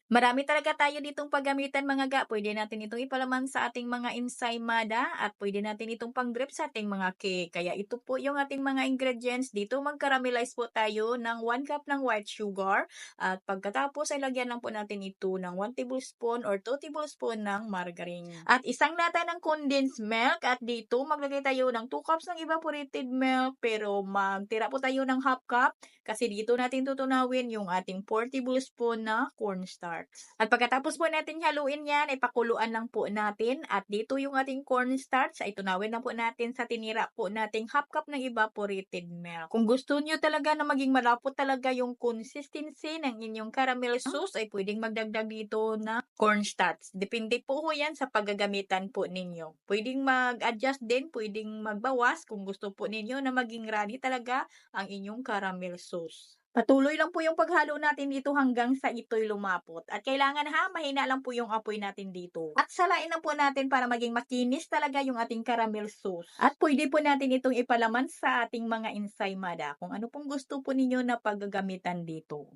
Marami talaga tayo ditong paggamitan mga ga. Pwede natin itong ipalaman sa ating mga ensaymada at pwede natin itong pang-drip sa ating mga cake. Kaya ito po yung ating mga ingredients. Dito mag-caramelize po tayo ng 1 cup ng white sugar at pagkatapos ay lagyan lang po natin ito ng 1 tablespoon or 2 tablespoon ng margarine. At isang lata ng condensed milk at dito maglagay tayo ng 2 cups ng evaporated milk pero magtira po tayo ng half cup kasi dito natin tutunawin yung ating 4 tablespoon na cornstarch. At pagkatapos po natin haluin yan, ipakuluan lang po natin at dito yung ating cornstarch ay tunawin lang po natin sa tinira po nating half cup ng evaporated milk. Kung gusto nyo talaga na maging malapot talaga yung consistency ng inyong caramel sauce ay pwedeng magdagdag dito na cornstarch. Depende po ho yan sa paggagamitan po ninyo. Pwedeng mag-adjust din, pwedeng magbawas kung gusto po ninyo na maging runny talaga ang inyong caramel sauce. Patuloy lang po yung paghalo natin dito hanggang sa ito'y lumapot. At kailangan ha, mahina lang po yung apoy natin dito. At salain lang po natin para maging makinis talaga yung ating caramel sauce. At pwede po natin itong ipalaman sa ating mga ensaymada kung ano pong gusto po ninyo na paggagamitan dito.